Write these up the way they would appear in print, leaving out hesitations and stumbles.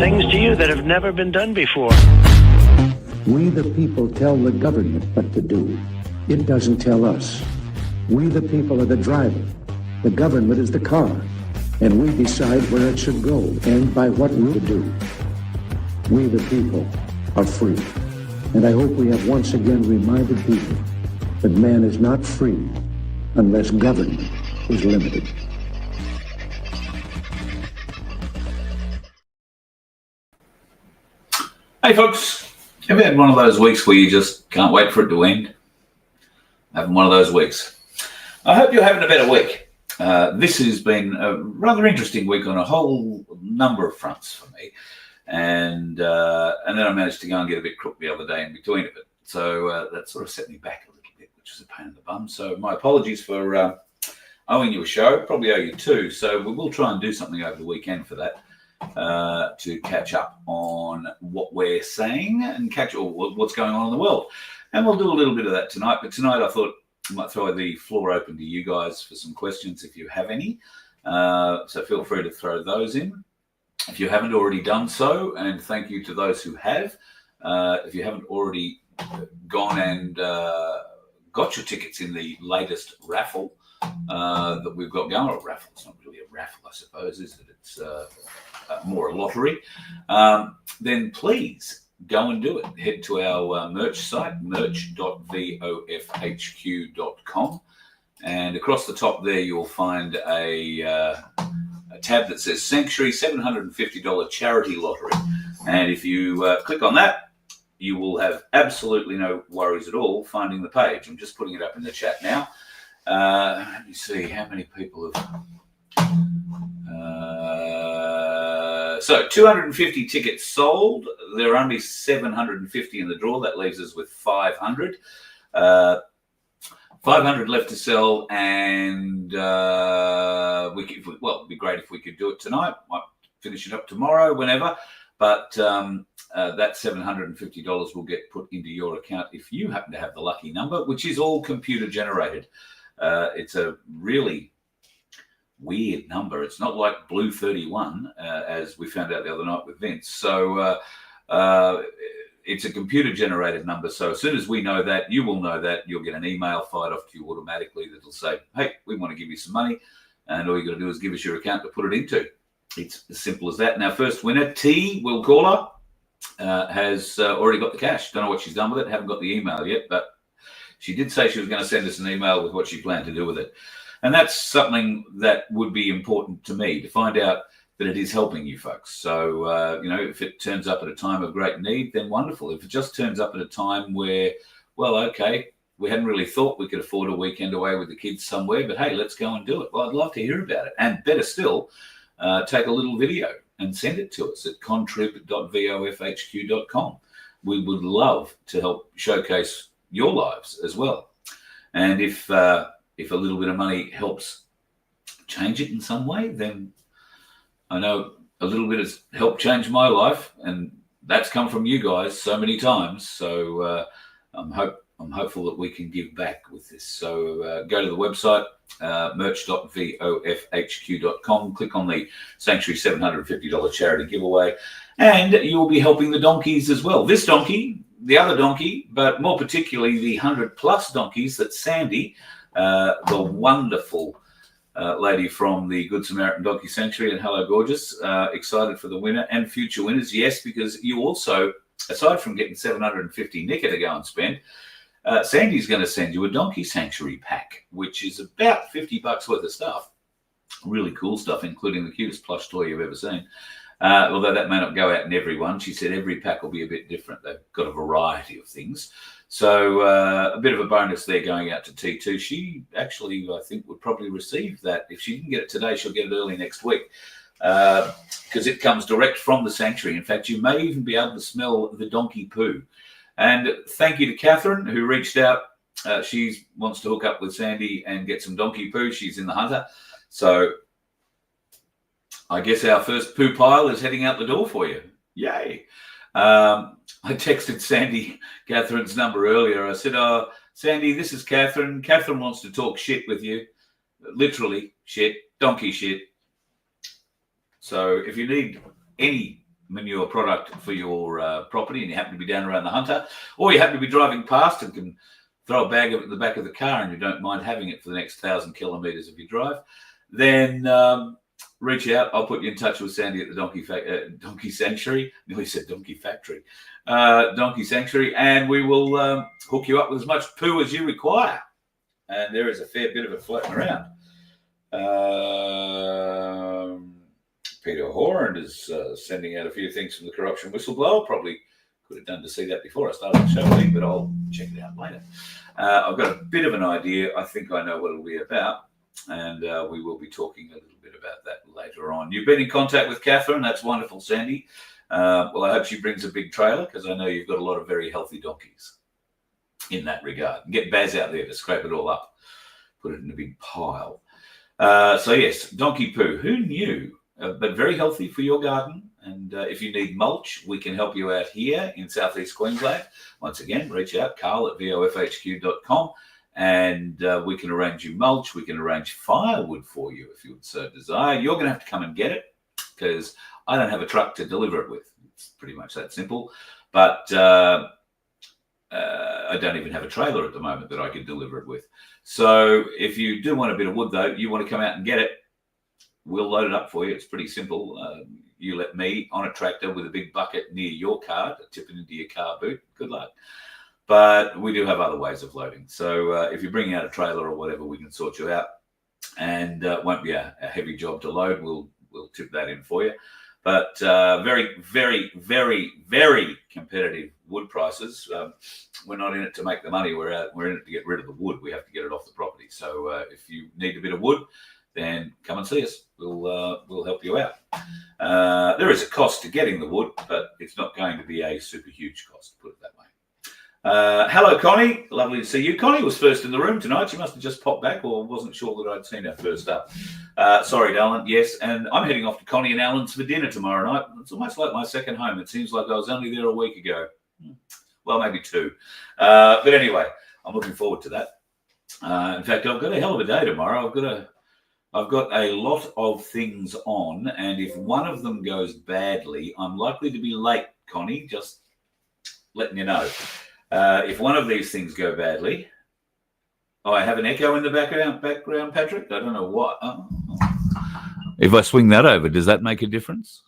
things to you that have never been done before. We the people tell the government what to do. It doesn't tell us. We the people are the driver. The government is the car. And we decide where it should go and by what route to do. We the people are free. And I hope we have once again reminded people that man is not free unless government is limited. Hey folks, have you had one of those weeks where you just can't wait for it to end? Having one of those weeks. I hope you're having a better week. This has been a rather interesting week on a whole number of fronts for me. And then I managed to go and get a bit crook the other day in between of it. So that sort of set me back a little bit, which was a pain in the bum. So my apologies for owing you a show, probably owe you two. So we will try and do something over the weekend for that. To catch up on what we're saying and catch what's going on in the world. And we'll do a little bit of that tonight. But tonight I thought I might throw the floor open to you guys for some questions if you have any. So feel free to throw those in. If you haven't already done so, and thank you to those who have. If you haven't already gone and got your tickets in the latest raffle that we've got going, or raffle, it's not really a raffle, I suppose, is it? It's more a lottery, then please go and do it. Head to our merch site, merch.vofhq.com, and across the top there you'll find a tab that says Sanctuary $750 Charity Lottery, and if you click on that, you will have absolutely no worries at all finding the page. I'm just putting it up in the chat now. Let me see how many people have... So 250 tickets sold. There are only 750 in the draw. That leaves us with 500. 500 left to sell, and it'd be great if we could do it tonight. Might finish it up tomorrow, whenever. But that $750 will get put into your account if you happen to have the lucky number, which is all computer generated. It's a really weird number. It's not like Blue 31, as we found out the other night with Vince. So it's a computer generated number. So as soon as we know that, you will know that. You'll get an email fired off to you automatically that'll say, hey, we want to give you some money. And all you got to do is give us your account to put it into. It's as simple as that. And our first winner, T, we'll call her, has already got the cash. Don't know what she's done with it. Haven't got the email yet, but she did say she was going to send us an email with what she planned to do with it. And that's something that would be important to me, to find out that it is helping you folks. So, if it turns up at a time of great need, then wonderful. If it just turns up at a time where, well, okay, we hadn't really thought we could afford a weekend away with the kids somewhere, but hey, let's go and do it. Well, I'd love to hear about it. And better still, take a little video and send it to us at contrib.vofhq.com. We would love to help showcase your lives as well. And if a little bit of money helps change it in some way, then I know a little bit has helped change my life, and that's come from you guys so many times. So I'm hopeful that we can give back with this. So go to the website, merch.vofhq.com, click on the Sanctuary $750 charity giveaway, and you'll be helping the donkeys as well. This donkey, the other donkey, but more particularly the 100+ donkeys that Sandy, the wonderful lady from the Good Samaritan Donkey Sanctuary, and hello, gorgeous, excited for the winner and future winners. Yes, because you also, aside from getting 750 nicker to go and spend, Sandy's going to send you a Donkey Sanctuary pack, which is about $50 worth of stuff. Really cool stuff, including the cutest plush toy you've ever seen. Although that may not go out in every one. She said every pack will be a bit different. They've got a variety of things. So a bit of a bonus there going out to T2. She actually, I think, would probably receive that. If she didn't get it today, she'll get it early next week, because it comes direct from the sanctuary. In fact, you may even be able to smell the donkey poo. And thank you to Catherine, who reached out. She wants to hook up with Sandy and get some donkey poo. She's in the Hunter. So I guess our first poo pile is heading out the door for you. Yay. I texted Sandy Catherine's number earlier. I said, oh, Sandy, this is Catherine. Catherine wants to talk shit with you. Literally shit, donkey shit. So if you need any manure product for your property and you happen to be down around the Hunter, or you happen to be driving past and can throw a bag of it in the back of the car and you don't mind having it for the next 1,000 kilometres of your drive, then reach out. I'll put you in touch with Sandy at the Donkey Sanctuary. Nearly said Donkey Factory. Donkey Sanctuary, and we will hook you up with as much poo as you require. And there is a fair bit of it floating around. Peter Horn is sending out a few things from the corruption whistleblower. Probably could have done to see that before I started the show, but I'll check it out later. I've got a bit of an idea. I think I know what it'll be about, and we will be talking a little bit about that later on. You've been in contact with Catherine. That's wonderful, Sandy. Well, I hope she brings a big trailer because I know you've got a lot of very healthy donkeys in that regard. Get Baz out there to scrape it all up, put it in a big pile. So yes, donkey poo. Who knew? But very healthy for your garden. And if you need mulch, we can help you out here in Southeast Queensland. Once again, reach out, carl@vofhq.com, and we can arrange you mulch. We can arrange firewood for you if you would so desire. You're going to have to come and get it because I don't have a truck to deliver it with. It's pretty much that simple. But I don't even have a trailer at the moment that I could deliver it with. So if you do want a bit of wood, though, you want to come out and get it, we'll load it up for you. It's pretty simple. You let me on a tractor with a big bucket near your car to tip it into your car boot. Good luck. But we do have other ways of loading. So if you're bringing out a trailer or whatever, we can sort you out. And it won't be a heavy job to load. We'll tip that in for you. But very, very, very, very competitive wood prices. We're not in it to make the money. We're in it to get rid of the wood. We have to get it off the property. So if you need a bit of wood, then come and see us. We'll help you out. There is a cost to getting the wood, but it's not going to be a super huge cost, put it that way. Hello, Connie. Lovely to see you. Connie was first in the room tonight. She must have just popped back or wasn't sure that I'd seen her first up. Sorry, Alan. Yes, and I'm heading off to Connie and Alan's for dinner tomorrow night. It's almost like my second home. It seems like I was only there a week ago. Well, maybe 2. But anyway, I'm looking forward to that. In fact, I've got a hell of a day tomorrow. I've got a lot of things on, and if one of them goes badly, I'm likely to be late, Connie, just letting you know. If one of these things go badly, I have an echo in the background, Patrick. I don't know what. Oh. If I swing that over, does that make a difference?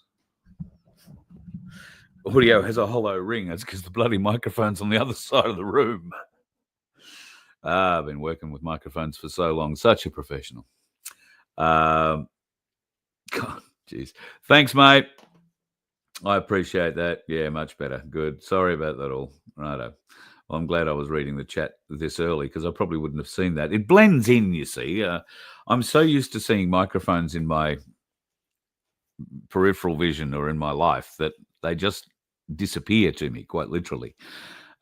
Audio has a hollow ring. That's because the bloody microphone's on the other side of the room. I've been working with microphones for so long. Such a professional. God, jeez. Thanks, mate. I appreciate that. Yeah, much better. Good. Sorry about that all. Righto. Well, I'm glad I was reading the chat this early because I probably wouldn't have seen that. It blends in, you see. I'm so used to seeing microphones in my peripheral vision or in my life that they just disappear to me, quite literally.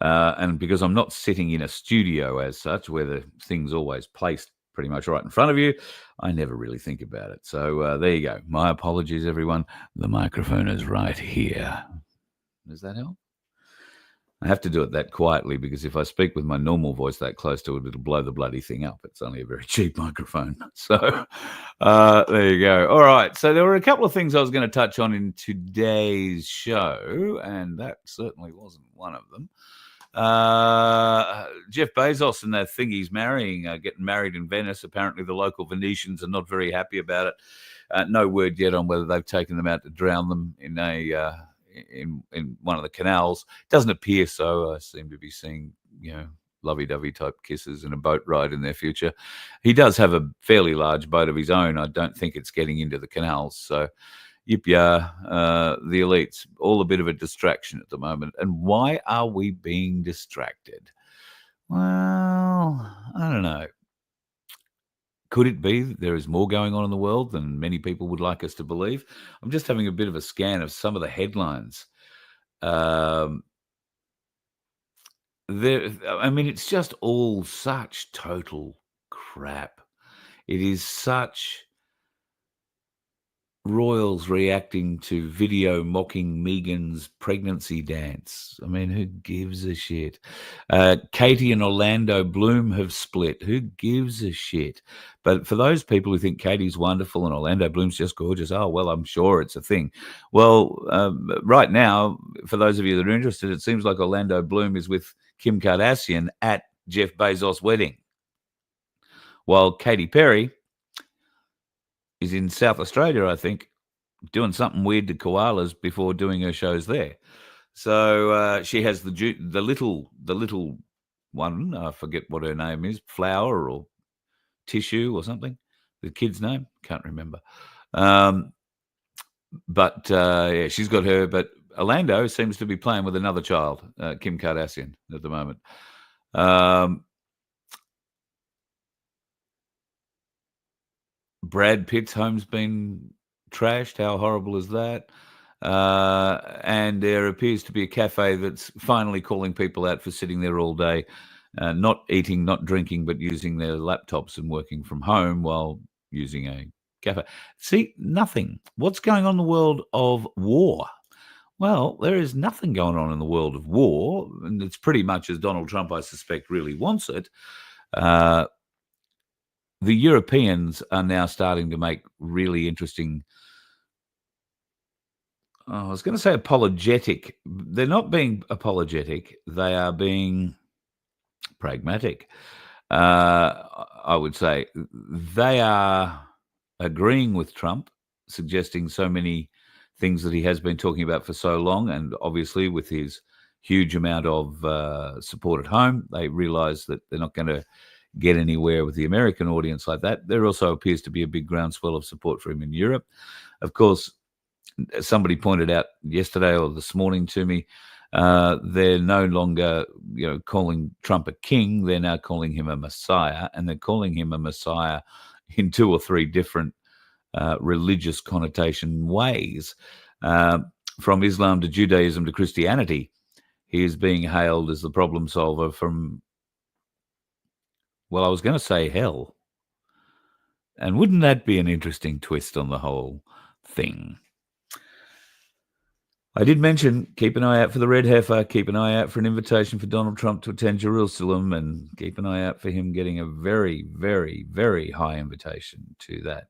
And because I'm not sitting in a studio as such, where the thing's always placed pretty much right in front of you, I never really think about it. So there you go. My apologies, everyone. The microphone is right here. Does that help? I have to do it that quietly because if I speak with my normal voice that close to it, it'll blow the bloody thing up. It's only a very cheap microphone. So there you go. All right. So there were a couple of things I was going to touch on in today's show, and that certainly wasn't one of them. Jeff Bezos and that thing he's marrying, getting married in Venice. Apparently the local Venetians are not very happy about it. No word yet on whether they've taken them out to drown them in in one of the canals. Doesn't appear so. I seem to be seeing, lovey-dovey type kisses and a boat ride in their future. He does have a fairly large boat of his own. I don't think it's getting into the canals. So yip yeah, the elites, all a bit of a distraction at the moment. And why are we being distracted? Well, I don't know. Could it be that there is more going on in the world than many people would like us to believe? I'm just having a bit of a scan of some of the headlines. It's just all such total crap. It is such royals reacting to video mocking Megan's pregnancy dance. I mean, who gives a shit? Katie and Orlando Bloom have split. Who gives a shit? But for those people who think Katie's wonderful and Orlando Bloom's just gorgeous, oh, well, I'm sure it's a thing. Well, right now, for those of you that are interested, it seems like Orlando Bloom is with Kim Kardashian at Jeff Bezos' wedding, while Katy Perry is in South Australia, I think, doing something weird to koalas before doing her shows there. So she has the little one. I forget what her name is, Flower or Tissue or something. The kid's name, can't remember. But yeah, she's got her. But Orlando seems to be playing with another child, Kim Kardashian, at the moment. Brad Pitt's home's been trashed. How horrible is that? And there appears to be a cafe that's finally calling people out for sitting there all day, not eating, not drinking, but using their laptops and working from home while using a cafe. See, nothing. What's going on in the world of war? Well, there is nothing going on in the world of war, and it's pretty much as Donald Trump, I suspect, really wants it. The Europeans are now starting to make really interesting, I was going to say apologetic. They're not being apologetic. They are being pragmatic. I would say they are agreeing with Trump, suggesting so many things that he has been talking about for so long. And obviously with his huge amount of support at home, they realize that they're not going to get anywhere with the American audience like that. There also appears to be a big groundswell of support for him in Europe. Of course, somebody pointed out yesterday or this morning to me, they're no longer, calling Trump a king. They're now calling him a messiah, and they're calling him a messiah in 2 or 3 different religious connotation ways. From Islam to Judaism to Christianity, he is being hailed as the problem solver from, well, I was going to say hell. And wouldn't that be an interesting twist on the whole thing? I did mention, keep an eye out for the red heifer, keep an eye out for an invitation for Donald Trump to attend Jerusalem, and keep an eye out for him getting a very, very, very high invitation to that.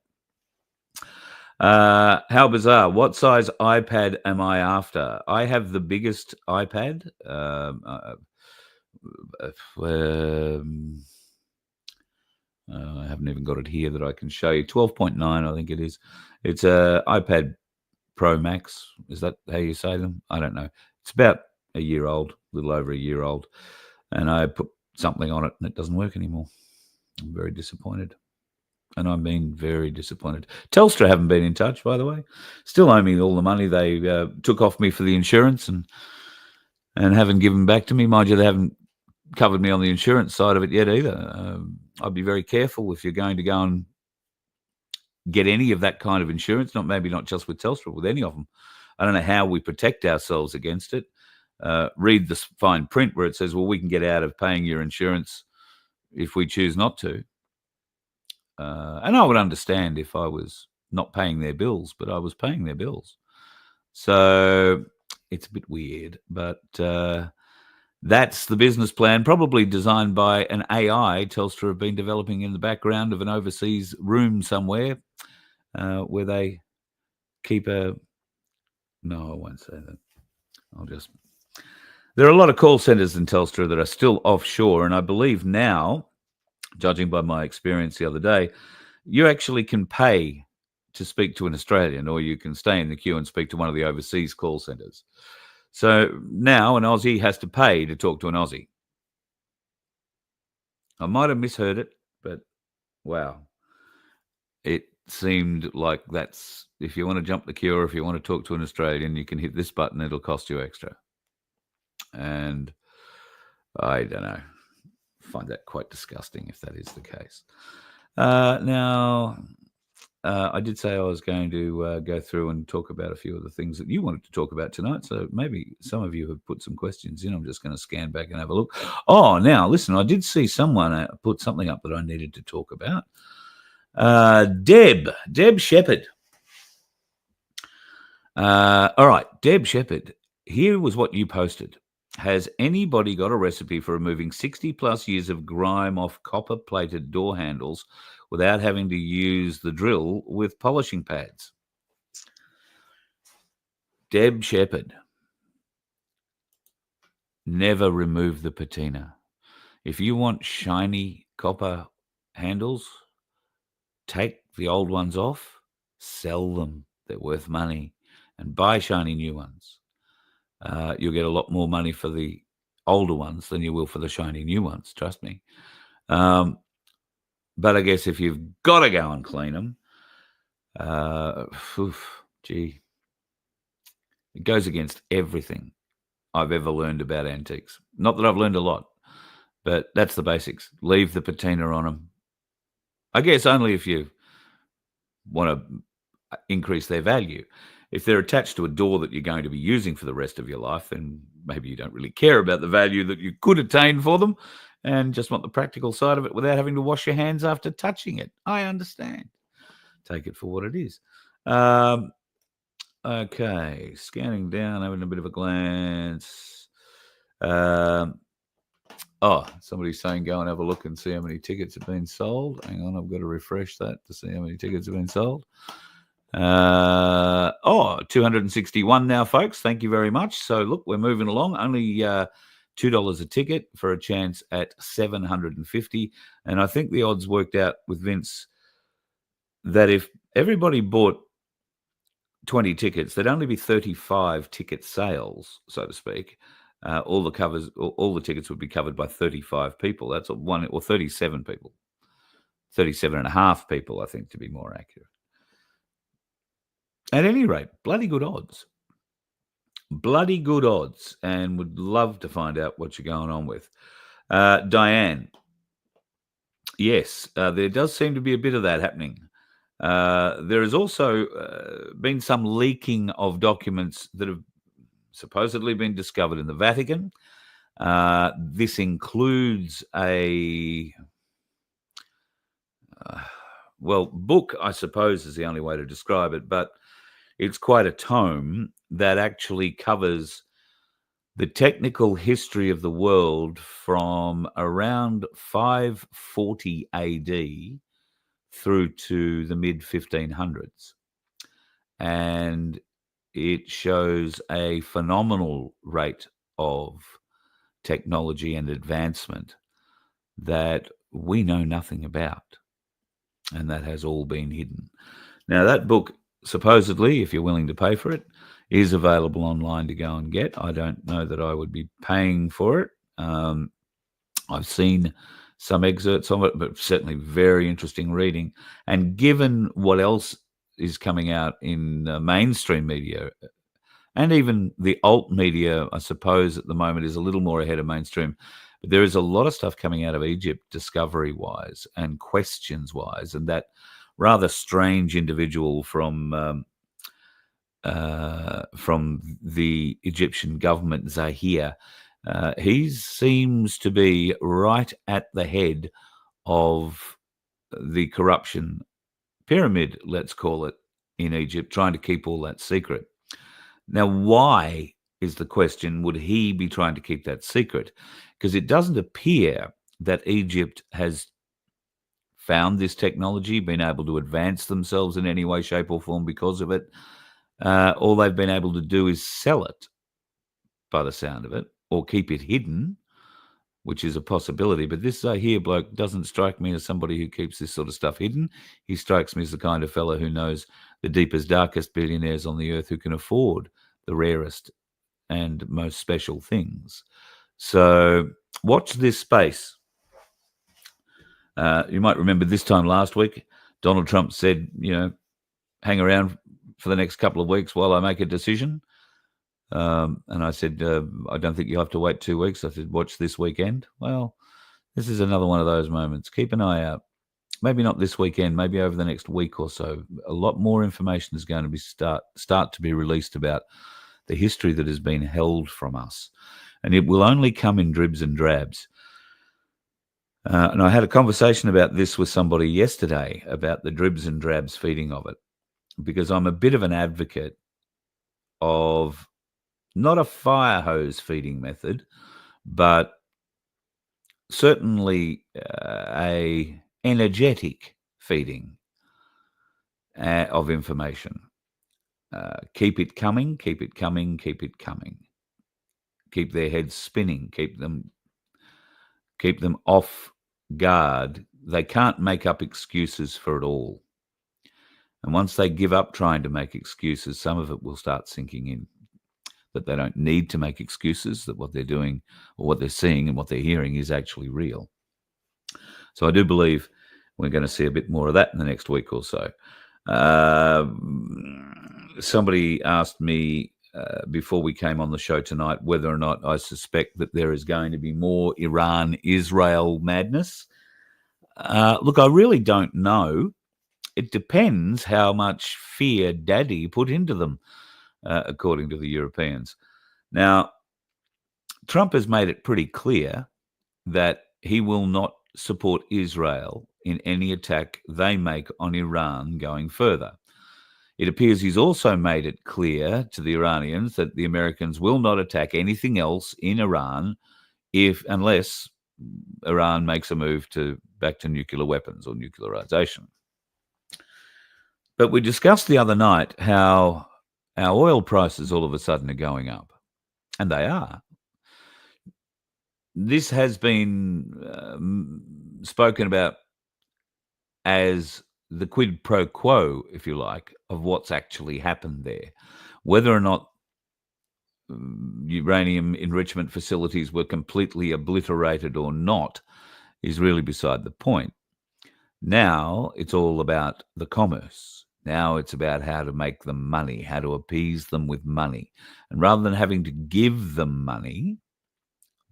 How bizarre. What size iPad am I after? I have the biggest iPad. I haven't even got it here that I can show you. 12.9, I think it is. It's a iPad Pro Max. Is that how you say them? I don't know. It's about a year old, a little over a year old. And I put something on it and it doesn't work anymore. I'm very disappointed. And I mean very disappointed. Telstra haven't been in touch, by the way. Still owe me all the money they took off me for the insurance and haven't given back to me. Mind you, they haven't covered me on the insurance side of it yet either. I'd be very careful if you're going to go and get any of that kind of insurance, maybe not just with Telstra, with any of them. I don't know how we protect ourselves against it. Read the fine print where it says, well, we can get out of paying your insurance if we choose not to. And I would understand if I was not paying their bills, but I was paying their bills. So it's a bit weird, but that's the business plan, probably designed by an AI Telstra have been developing in the background of an overseas room somewhere where they keep no, I won't say that. There are a lot of call centers in Telstra that are still offshore. And I believe now, judging by my experience the other day, you actually can pay to speak to an Australian, or you can stay in the queue and speak to one of the overseas call centers. So now an Aussie has to pay to talk to an Aussie. I might have misheard it, but wow. It seemed like that's, if you want to jump the queue or if you want to talk to an Australian, you can hit this button, it'll cost you extra. And I don't know. Find that quite disgusting if that is the case. Now, I did say I was going to go through and talk about a few of the things that you wanted to talk about tonight. So maybe some of you have put some questions in. I'm just going to scan back and have a look. Oh, now, listen, I did see someone put something up that I needed to talk about. Deb Shepherd. All right, Deb Shepherd, here was what you posted. Has anybody got a recipe for removing 60 plus years of grime off copper plated door handles without having to use the drill with polishing pads? Deb Shepherd, never remove the patina. If you want shiny copper handles, take the old ones off, sell them. They're worth money, and buy shiny new ones. You'll get a lot more money for the older ones than you will for the shiny new ones. Trust me. But I guess if you've got to go and clean them, gee, it goes against everything I've ever learned about antiques. Not that I've learned a lot, but that's the basics. Leave the patina on them. I guess only if you want to increase their value. If they're attached to a door that you're going to be using for the rest of your life, then maybe you don't really care about the value that you could attain for them and just want the practical side of it without having to wash your hands after touching it. I understand. Take it for what it is. Okay, scanning down, having a bit of a glance. Somebody's saying go and have a look and see how many tickets have been sold. Hang on, I've got to refresh that to see how many tickets have been sold. 261 now, folks. Thank you very much. So, look, we're moving along. Only $2 a ticket for a chance at 750. And I think the odds worked out with Vince that if everybody bought 20 tickets, there'd only be 35 ticket sales, so to speak. All the tickets would be covered by 35 people. That's one, or 37 people. 37 and a half people, I think, to be more accurate. At any rate, bloody good odds. Bloody good odds, and would love to find out what you're going on with. Diane, yes, there does seem to be a bit of that happening. There has also been some leaking of documents that have supposedly been discovered in the Vatican. This includes a book, I suppose is the only way to describe it, but it's quite a tome that actually covers the technical history of the world from around 540 AD through to the mid 1500s. And it shows a phenomenal rate of technology and advancement that we know nothing about. And that has all been hidden. Now, that book, supposedly, if you're willing to pay for it, is available online to go and get. I don't know that I would be paying for it. I've seen some excerpts of it, but certainly very interesting reading. And given what else is coming out in mainstream media, and even the alt media, I suppose, at the moment is a little more ahead of mainstream. But there is a lot of stuff coming out of Egypt, discovery-wise and questions-wise, and that rather strange individual from the Egyptian government, Zahir, he seems to be right at the head of the corruption pyramid, let's call it, in Egypt, trying to keep all that secret. Now, why is the question, would he be trying to keep that secret? Because it doesn't appear that Egypt has found this technology, been able to advance themselves in any way, shape, or form because of it. All they've been able to do is sell it, by the sound of it, or keep it hidden, which is a possibility. But this Zahir bloke doesn't strike me as somebody who keeps this sort of stuff hidden. He strikes me as the kind of fellow who knows the deepest, darkest billionaires on the earth who can afford the rarest and most special things. So watch this space. You might remember this time last week, Donald Trump said, hang around for the next couple of weeks while I make a decision. And I said, I don't think you'll have to wait 2 weeks. I said, watch this weekend. Well, this is another one of those moments. Keep an eye out. Maybe not this weekend, maybe over the next week or so. A lot more information is going to be start to be released about the history that has been held from us. And it will only come in dribs and drabs. And I had a conversation about this with somebody yesterday about the dribs and drabs feeding of it, because I'm a bit of an advocate of not a fire hose feeding method, but certainly a energetic feeding of information. Keep it coming, keep it coming, keep it coming. Keep their heads spinning, keep them off guard. They can't make up excuses for it all. And once they give up trying to make excuses, some of it will start sinking in, that they don't need to make excuses, that what they're doing or what they're seeing and what they're hearing is actually real. So I do believe we're going to see a bit more of that in the next week or so. Somebody asked me before we came on the show tonight whether or not I suspect that there is going to be more Iran-Israel madness. Look, I really don't know. It depends how much fear Daddy put into them, according to the Europeans. Now, Trump has made it pretty clear that he will not support Israel in any attack they make on Iran going further. It appears he's also made it clear to the Iranians that the Americans will not attack anything else in Iran unless Iran makes a move back to nuclear weapons or nuclearization. But we discussed the other night how our oil prices all of a sudden are going up, and they are. This has been spoken about as the quid pro quo, if you like, of what's actually happened there. Whether or not uranium enrichment facilities were completely obliterated or not is really beside the point. Now it's all about the commerce. Now it's about how to make them money, how to appease them with money. And rather than having to give them money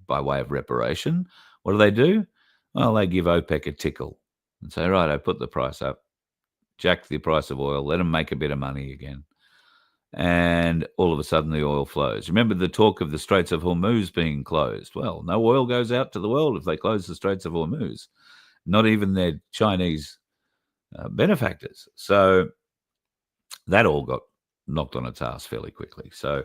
by way of reparation, what do? Well, they give OPEC a tickle and say, right, I put the price up, jack the price of oil, let them make a bit of money again. And all of a sudden the oil flows. Remember the talk of the Straits of Hormuz being closed? Well, no oil goes out to the world if they close the Straits of Hormuz, not even their Chinese benefactors. So that all got knocked on its ass fairly quickly. So,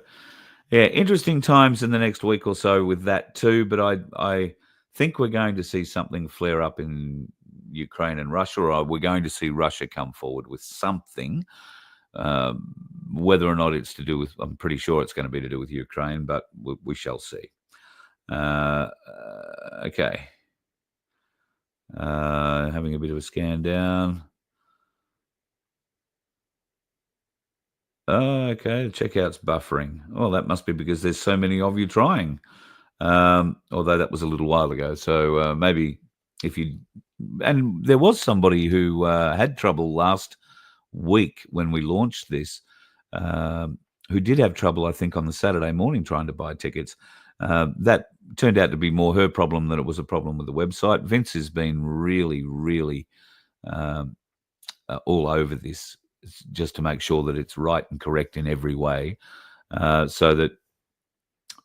yeah, interesting times in the next week or so with that too. But I think we're going to see something flare up in Ukraine and Russia, or we're going to see Russia come forward with something. Whether or not it's to do with, I'm pretty sure it's going to be to do with Ukraine, but we shall see. Okay. Having a bit of a scan down. Okay, the checkout's buffering. Oh, that must be because there's so many of you trying. Although that was a little while ago. So maybe if you... And there was somebody who had trouble last week when we launched this, who did have trouble, I think, on the Saturday morning trying to buy tickets. That turned out to be more her problem than it was a problem with the website. Vince has been really, really all over this just to make sure that it's right and correct in every way, so that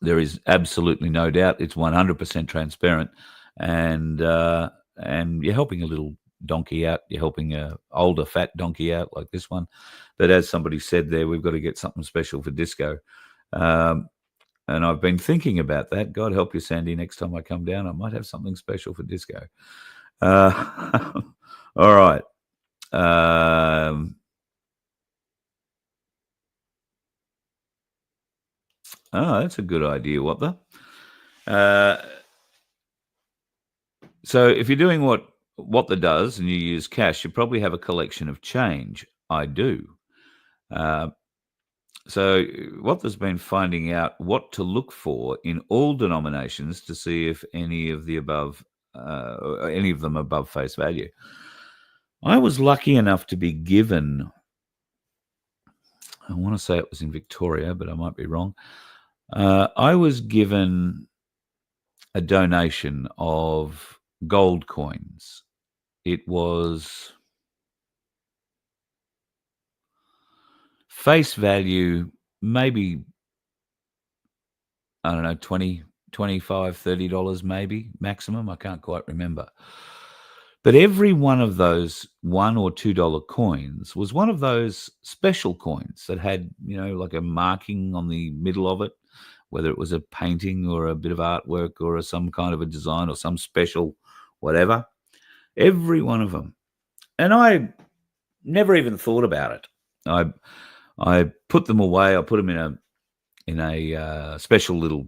there is absolutely no doubt it's 100% transparent, and you're helping a little donkey out. You're helping a older fat donkey out like this one. But as somebody said there, we've got to get something special for disco. And I've been thinking about that. God help you, Sandy. Next time I come down, I might have something special for disco. All right. That's a good idea, what the? So if you're doing what the does and you use cash, you probably have a collection of change. I do. So what there's been finding out what to look for in all denominations to see if any of them above face value. I was lucky enough to be given, I want to say it was in Victoria, but I might be wrong. I was given a donation of gold coins. It was face value, maybe, I don't know, $20, $25, $30 maybe, maximum. I can't quite remember. But every one of those $1 or $2 coins was one of those special coins that had, like a marking on the middle of it, whether it was a painting or a bit of artwork or some kind of a design or some special whatever. Every one of them. And I never even thought about it. I put them away. I put them in a special little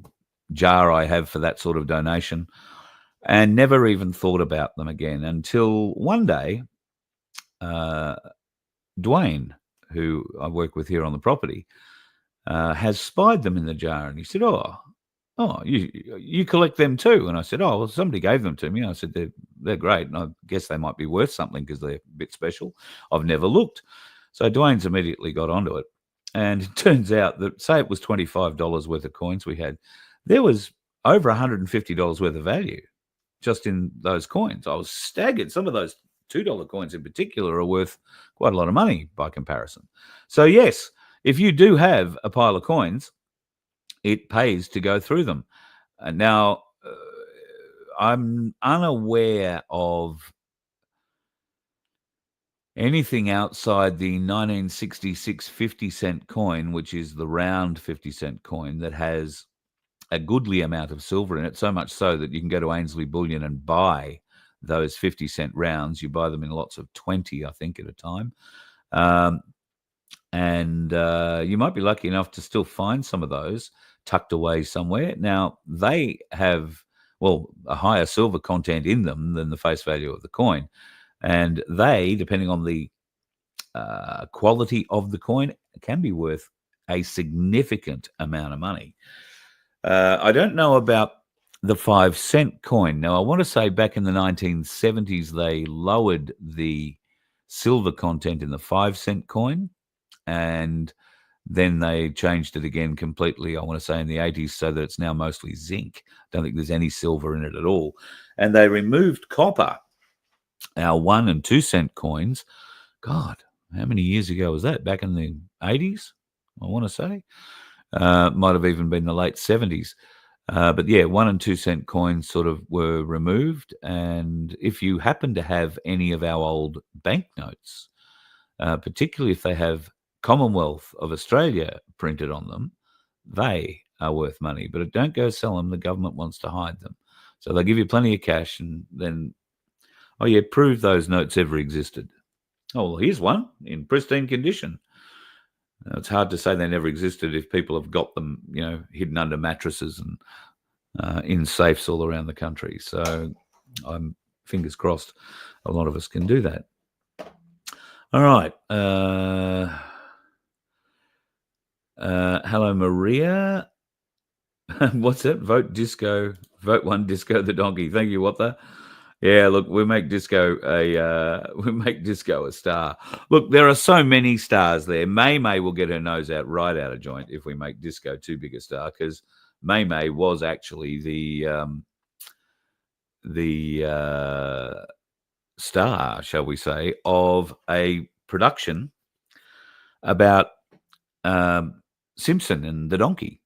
jar I have for that sort of donation, and never even thought about them again until one day, Dwayne, who I work with here on the property, has spied them in the jar, and he said, "Oh, you collect them too?" And I said, "Oh, well, somebody gave them to me." I said, "They're great, and I guess they might be worth something because they're a bit special. I've never looked." So Dwayne's immediately got onto it, and it turns out that, say it was $25 worth of coins we had, there was over $150 worth of value just in those coins. I was staggered. Some of those $2 coins in particular are worth quite a lot of money by comparison. So yes, if you do have a pile of coins, it pays to go through them. Now, I'm unaware of anything outside the 1966 50-cent coin, which is the round 50-cent coin, that has a goodly amount of silver in it, so much so that you can go to Ainsley Bullion and buy those 50-cent rounds. You buy them in lots of 20, I think, at a time. And you might be lucky enough to still find some of those tucked away somewhere. Now, they have, a higher silver content in them than the face value of the coin. And they, depending on the quality of the coin, can be worth a significant amount of money. I don't know about the 5-cent coin. Now, I want to say back in the 1970s, they lowered the silver content in the 5-cent coin, and then they changed it again completely, I want to say in the 80s, so that it's now mostly zinc. Don't think there's any silver in it at all. And they removed copper. Our 1 and 2 cent coins, God, how many years ago was that? Back in the 80s, I want to say. Might have even been the late 70s. But yeah, 1 and 2 cent coins sort of were removed. And if you happen to have any of our old banknotes, particularly if they have Commonwealth of Australia printed on them, they are worth money. But don't go sell them. The government wants to hide them. So they'll give you plenty of cash, and then, oh yeah, prove those notes ever existed. Oh, well, here's one in pristine condition. Now, it's hard to say they never existed if people have got them, hidden under mattresses and in safes all around the country. So I'm fingers crossed a lot of us can do that. All right. Hello, Maria. What's that? Vote one disco the donkey. Thank you, what the? Yeah, look, we make disco a star. Look, there are so many stars there. May will get her nose out right out of joint if we make disco too big a star, because May was actually the star, shall we say, of a production about Simpson and the donkey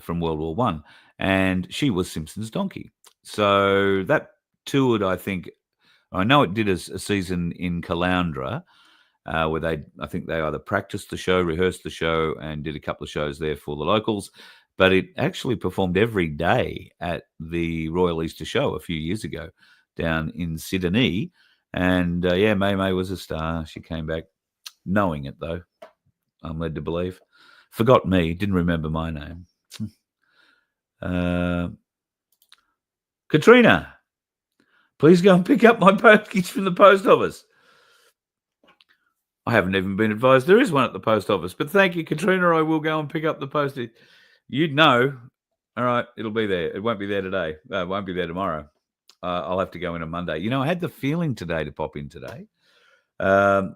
from World War One, and she was Simpson's donkey. So that toured, I know it did a season in Caloundra, where I think they either practiced the show, rehearsed the show, and did a couple of shows there for the locals. But it actually performed every day at the Royal Easter Show a few years ago down in Sydney. And May was a star. She came back, knowing it though, I'm led to believe. Forgot me, didn't remember my name. Katrina, please go and pick up my package from the post office. I haven't even been advised there is one at the post office, but thank you, Katrina. I will go and pick up the postage. You'd know. All right, it'll be there. It won't be there today. It won't be there tomorrow. I'll have to go in on Monday. I had the feeling today to pop in today. There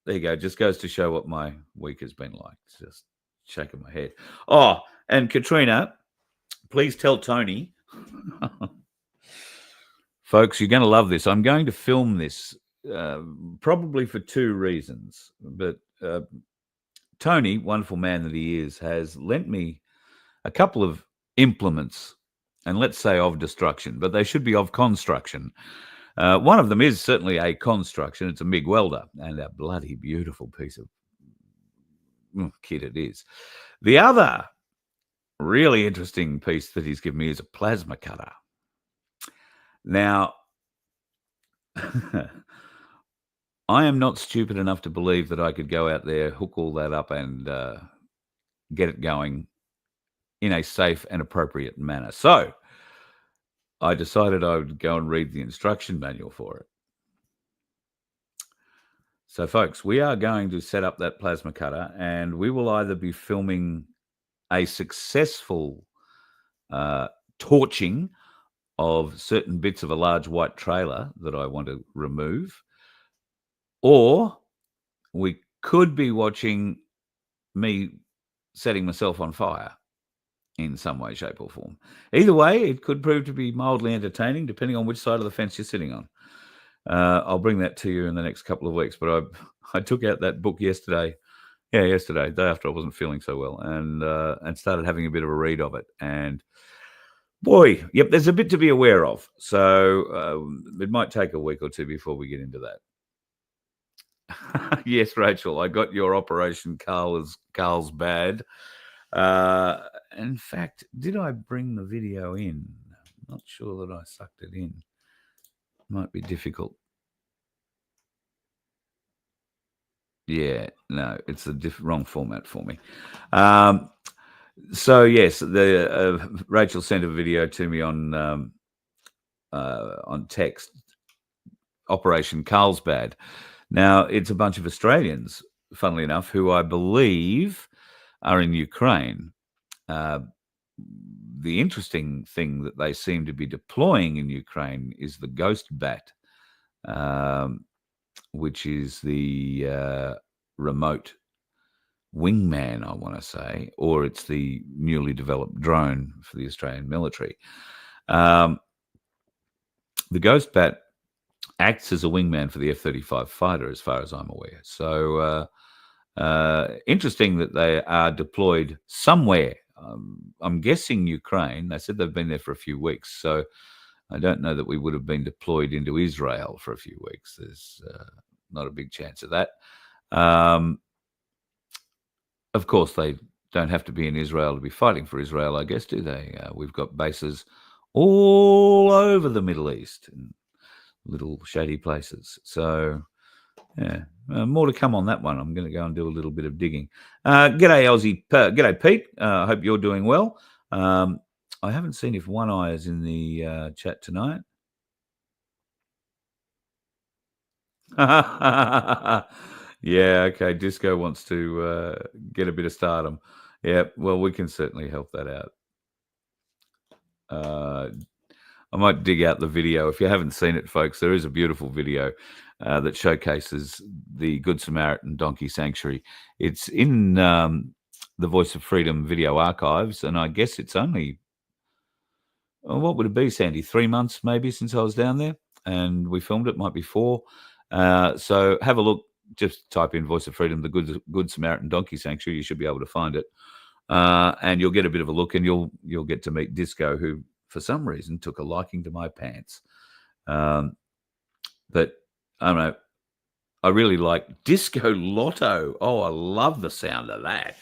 you go. Just goes to show what my week has been like. It's just shaking my head. Oh, and Katrina, please tell Tony. Folks, you're going to love this. I'm going to film this probably for 2 reasons. But Tony, wonderful man that he is, has lent me a couple of implements, and let's say of destruction, but they should be of construction, One of them is certainly a construction. It's a MIG welder, and a bloody beautiful piece of kit it is. The other really interesting piece that he's given me is a plasma cutter. Now, I am not stupid enough to believe that I could go out there, hook all that up, and get it going in a safe and appropriate manner. So I decided I would go and read the instruction manual for it. So, folks, we are going to set up that plasma cutter, and we will either be filming a successful torching of certain bits of a large white trailer that I want to remove, or we could be watching me setting myself on fire in some way, shape, or form. Either way, it could prove to be mildly entertaining, depending on which side of the fence you're sitting on. I'll bring that to you in the next couple of weeks. But I took out that book yesterday. Yeah, yesterday, day after I wasn't feeling so well, and started having a bit of a read of it. And boy, yep, there's a bit to be aware of. So it might take a week or two before we get into that. Yes, Rachel, I got your Operation Carlsbad. In fact, did I bring the video in? I'm not sure that I sucked it in. Might be difficult. Yeah, no, it's the wrong format for me. So yes, the Rachel sent a video to me on text. Operation Carlsbad. Now it's a bunch of Australians, funnily enough, who I believe are in Ukraine. The interesting thing that they seem to be deploying in Ukraine is the Ghost Bat, which is the remote wingman, I want to say, or it's the newly developed drone for the Australian military. The Ghost Bat acts as a wingman for the F-35 fighter, as far as I'm aware. So interesting that they are deployed somewhere. I'm guessing Ukraine. They said they've been there for a few weeks, so I don't know that we would have been deployed into Israel for a few weeks. There's not a big chance of that. Of course, they don't have to be in Israel to be fighting for Israel, I guess, do they? We've got bases all over the Middle East in little shady places. So, yeah, more to come on that one. I'm going to go and do a little bit of digging. G'day, Aussie. G'day, Pete. I hope you're doing well. I haven't seen if One Eye is in the chat tonight. Yeah, okay. Disco wants to get a bit of stardom. Yeah, well, we can certainly help that out. I might dig out the video. If you haven't seen it, folks, there is a beautiful video that showcases the Good Samaritan Donkey Sanctuary. It's in the Voice of Freedom video archives, and I guess it's only, what would it be, Sandy? 3 months maybe since I was down there, and we filmed it. Might be 4. So have a look. Just type in Voice of Freedom, the Good Samaritan Donkey Sanctuary. You should be able to find it, and you'll get a bit of a look, and you'll get to meet Disco, who for some reason took a liking to my pants. But I don't know. I really like Disco Lotto. Oh, I love the sound of that.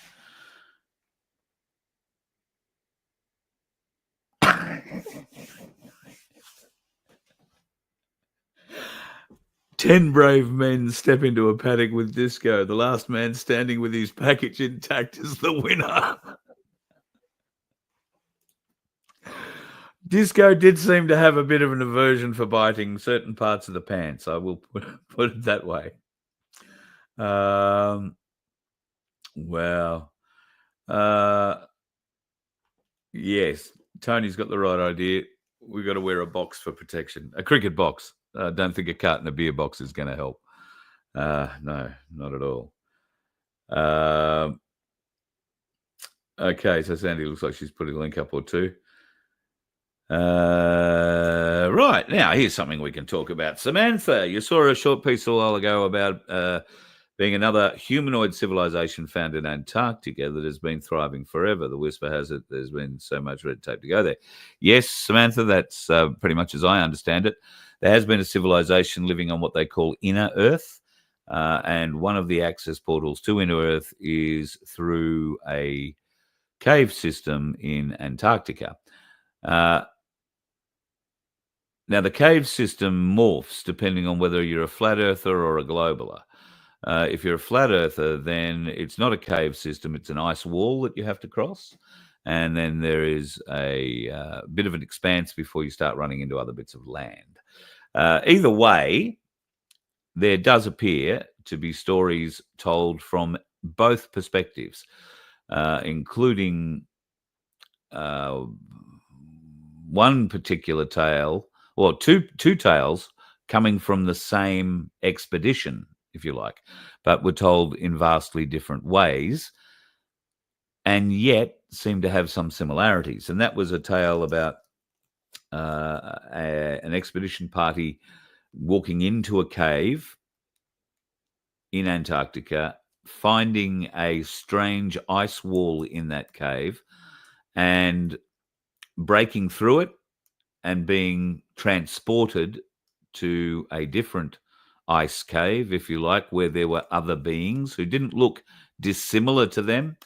"10 brave men step into a paddock with Disco. The last man standing with his package intact is the winner." Disco did seem to have a bit of an aversion for biting certain parts of the pants. I will put it that way. Wow. Yes, Tony's got the right idea. We've got to wear a box for protection, a cricket box. Don't think a carton of beer box is going to help. No, not at all. Okay, so Sandy looks like she's put a link up or two. Right, now here's something we can talk about. Samantha, you saw a short piece a while ago about being another humanoid civilization found in Antarctica that has been thriving forever. The whisper has it there's been so much red tape to go there. Yes, Samantha, that's pretty much as I understand it. there has been a civilization living on what they call inner Earth. And one of the access portals to inner Earth is through a cave system in Antarctica. Now, the cave system morphs depending on whether you're a flat earther or a globaler. If you're a flat earther, then it's not a cave system, it's an ice wall that you have to cross. And then there is a bit of an expanse before you start running into other bits of land. Either way, there does appear to be stories told from both perspectives, including one particular tale, or two tales coming from the same expedition, if you like, but were told in vastly different ways, and yet seem to have some similarities. And that was a tale about an expedition party walking into a cave in Antarctica, finding a strange ice wall in that cave, and breaking through it and being transported to a different ice cave, if you like, where there were other beings who didn't look dissimilar to them.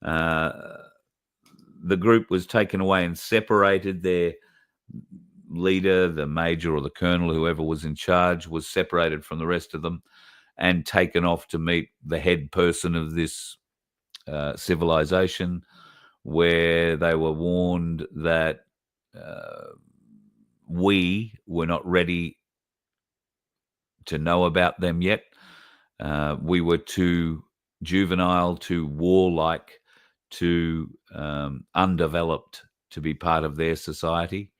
The group was taken away and separated. Their leader, the major or the colonel, whoever was in charge, was separated from the rest of them and taken off to meet the head person of this civilization, where they were warned that we were not ready to know about them yet. We were too juvenile, too warlike, too undeveloped to be part of their society.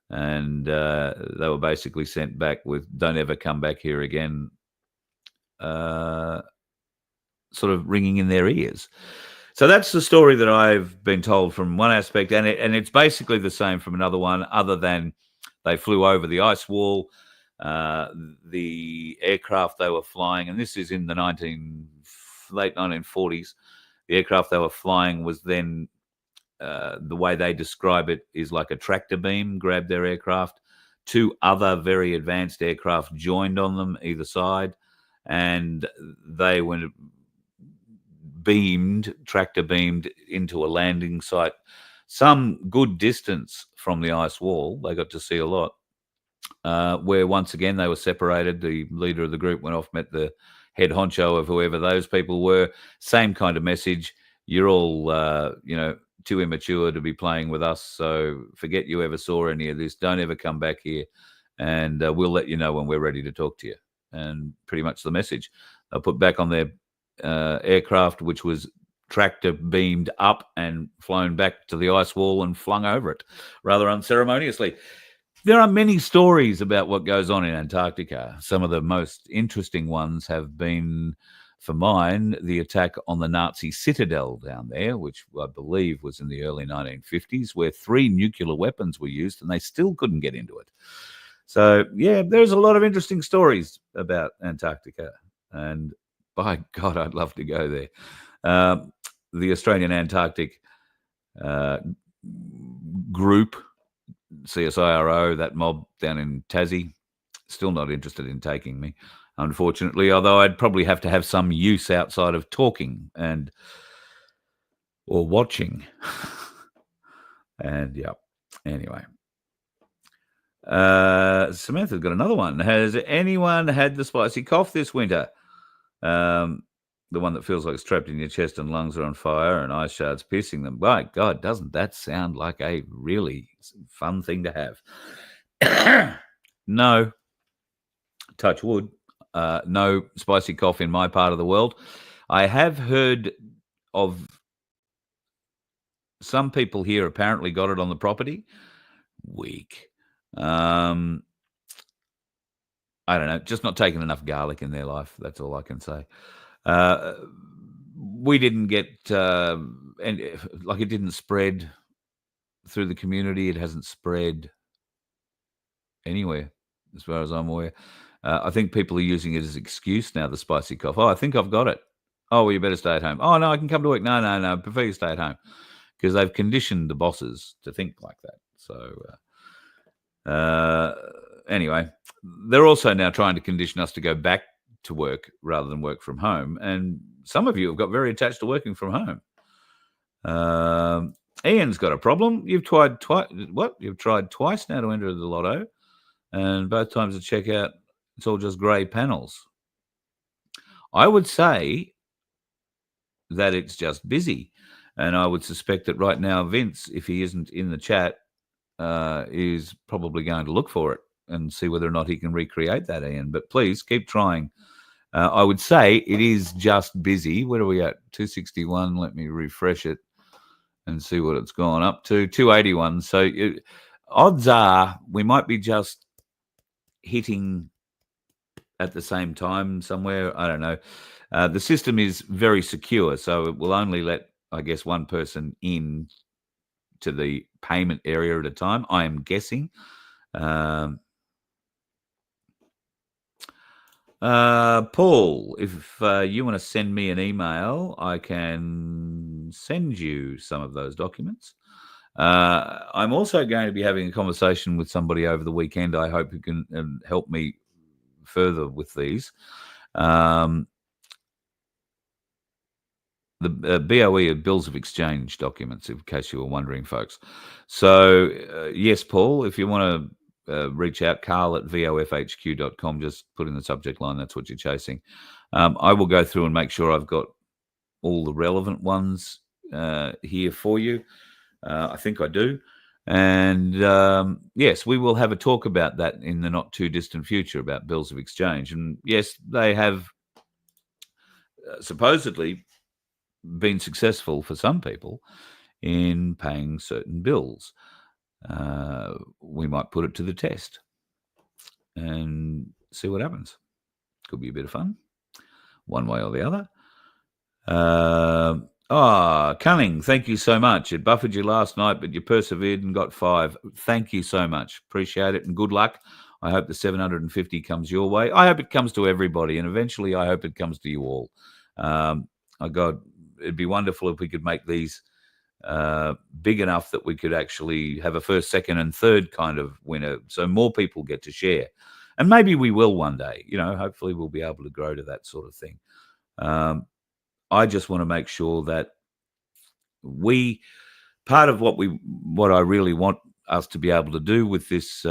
And they were basically sent back with, don't ever come back here again, sort of ringing in their ears. So that's the story that I've been told from one aspect, and it's basically the same from another one, other than they flew over the ice wall. The aircraft they were flying, and this is in the late 1940s, the aircraft they were flying was then, the way they describe it is like a tractor beam grabbed their aircraft. Two other very advanced aircraft joined on them either side, and they were tractor beamed into a landing site some good distance from the ice wall. They got to see a lot, where once again they were separated. The leader of the group went off, met the head honcho of whoever those people were. Same kind of message. You're all, too immature to be playing with us, so forget you ever saw any of this. Don't ever come back here, and we'll let you know when we're ready to talk to you. And pretty much the message. They'll put back on their aircraft, which was tractor beamed up and flown back to the ice wall and flung over it rather unceremoniously. There are many stories about what goes on in Antarctica. Some of the most interesting ones have been, for mine, the attack on the Nazi citadel down there, which I believe was in the early 1950s, where 3 nuclear weapons were used and they still couldn't get into it. So, yeah, there's a lot of interesting stories about Antarctica, and by God, I'd love to go there. The Australian Antarctic group, CSIRO, that mob down in Tassie, still not interested in taking me, unfortunately, although I'd probably have to have some use outside of talking or watching. And yeah, anyway. Samantha's got another one. Has anyone had the spicy cough this winter? The one that feels like it's trapped in your chest and lungs are on fire and ice shards piercing them. By God, doesn't that sound like a really fun thing to have? No. Touch wood. No spicy cough in my part of the world. I have heard of some people here apparently got it on the property. Weak. I don't know, just not taking enough garlic in their life. That's all I can say. We didn't get, and it didn't spread through the community. It hasn't spread anywhere, as far as I'm aware. I think people are using it as an excuse now, the spicy cough. Oh, I think I've got it. Oh, well, you better stay at home. Oh, no, I can come to work. No, I prefer you stay at home. Because they've conditioned the bosses to think like that. So, anyway, they're also now trying to condition us to go back to work rather than work from home. And some of you have got very attached to working from home. Ian's got a problem. You've tried twice. What? You've tried twice now to enter the lotto, and both times at checkout, it's all just grey panels. I would say that it's just busy, and I would suspect that right now Vince, if he isn't in the chat, is probably going to look for it and see whether or not he can recreate that, Ian. But please keep trying. I would say it is just busy. Where are we at? 261. Let me refresh it and see what it's gone up to. 281. So odds are we might be just hitting at the same time somewhere. I don't know. The system is very secure, so it will only let, I guess, one person in to the payment area at a time, I am guessing. Paul, if you want to send me an email, I can send you some of those documents. I'm also going to be having a conversation with somebody over the weekend. I hope you can help me further with these. The BOE are Bills of Exchange documents, in case you were wondering, folks. So, yes, Paul, if you want to reach out, carl@vofhq.com, just put in the subject line, that's what you're chasing. I will go through and make sure I've got all the relevant ones here for you. I think I do. And yes, we will have a talk about that in the not too distant future about Bills of Exchange. And yes, they have supposedly been successful for some people in paying certain bills. We might put it to the test and see what happens. Could be a bit of fun, one way or the other. Cunning, thank you so much. It buffered you last night, but you persevered and got 5. Thank you so much. Appreciate it, and good luck. I hope the 750 comes your way. I hope it comes to everybody, and eventually I hope it comes to you all. God, it'd be wonderful if we could make these big enough that we could actually have a first, second, and third kind of winner, so more people get to share. And maybe we will one day. Hopefully we'll be able to grow to that sort of thing. I just want to make sure that part of what I really want us to be able to do with this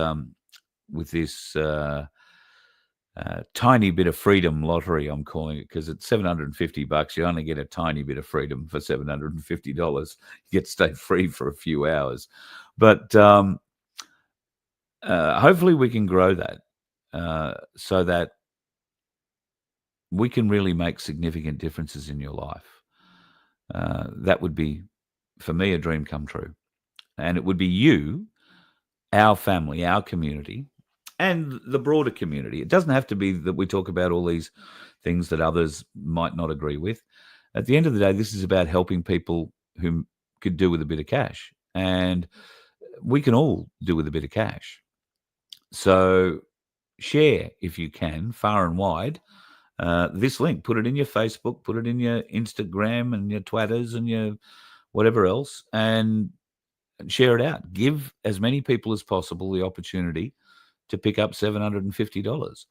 tiny bit of freedom lottery, I'm calling it, because it's $750. You only get a tiny bit of freedom for $750. You get to stay free for a few hours. But hopefully we can grow that so that we can really make significant differences in your life. That would be, for me, a dream come true. And it would be you, our family, our community, and the broader community. It doesn't have to be that we talk about all these things that others might not agree with. At the end of the day, this is about helping people who could do with a bit of cash. And we can all do with a bit of cash. So share, if you can, far and wide, this link. Put it in your Facebook, put it in your Instagram and your Twitters and your whatever else, and share it out. Give as many people as possible the opportunity to pick up $750.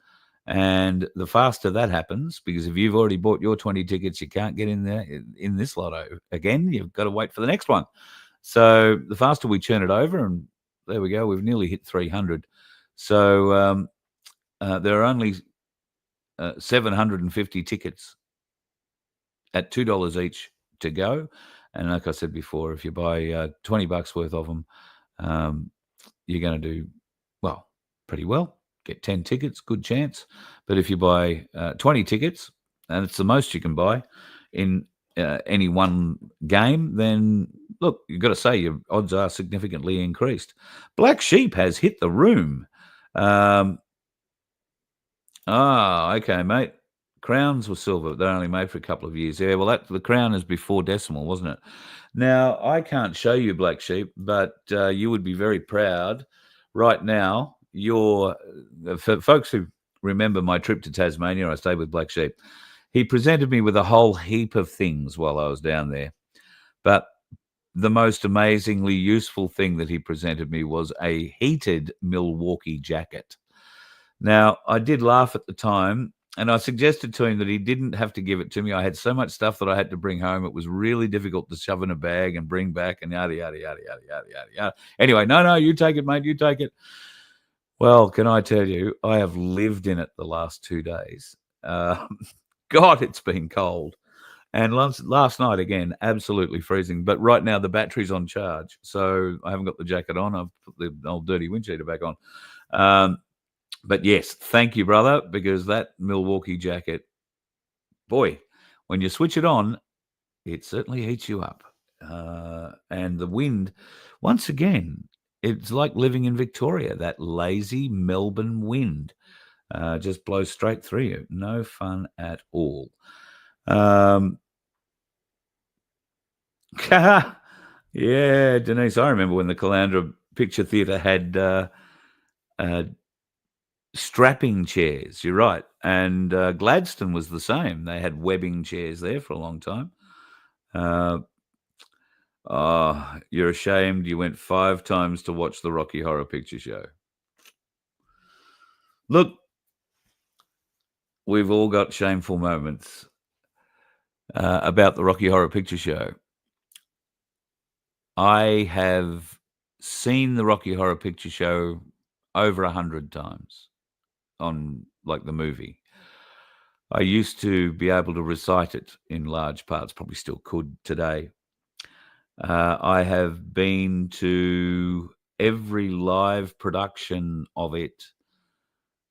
And the faster that happens, because if you've already bought your 20 tickets, you can't get in there in this lotto again. You've got to wait for the next one. So the faster we turn it over, and there we go, we've nearly hit 300. So there are only 750 tickets at $2 each to go. And like I said before, if you buy $20 worth of them, you're going to do, well, pretty well. Get 10 tickets, good chance. But if you buy 20 tickets, and it's the most you can buy in any one game, then look, you've got to say your odds are significantly increased. Black Sheep has hit the room. Okay, mate. Crowns were silver. They're only made for a couple of years. Yeah, well, the crown is before decimal, wasn't it? Now, I can't show you Black Sheep, but you would be very proud. Right now, for folks who remember my trip to Tasmania, I stayed with Black Sheep. He presented me with a whole heap of things while I was down there. But the most amazingly useful thing that he presented me was a heated Milwaukee jacket. Now, I did laugh at the time, and I suggested to him that he didn't have to give it to me. I had so much stuff that I had to bring home. It was really difficult to shove in a bag and bring back and yada, yada, yada, yada, yada, yada, yada. Anyway, no, you take it, mate. You take it. Well, can I tell you, I have lived in it the last 2 days. God, it's been cold. And last night, again, absolutely freezing. But right now, the battery's on charge. So I haven't got the jacket on. I've put the old dirty wind cheater back on. But yes, thank you, brother, because that Milwaukee jacket, boy, when you switch it on, it certainly heats you up. And the wind, once again, it's like living in Victoria, that lazy Melbourne wind just blows straight through you. No fun at all. Yeah, Denise, I remember when the Caloundra Picture Theatre had strapping chairs. You're right. And Gladstone was the same. They had webbing chairs there for a long time. Oh, you're ashamed you went 5 times to watch the Rocky Horror Picture Show. Look, we've all got shameful moments about the Rocky Horror Picture Show. I have seen the Rocky Horror Picture Show over 100 times on, like, the movie. I used to be able to recite it in large parts, probably still could today. I have been to every live production of it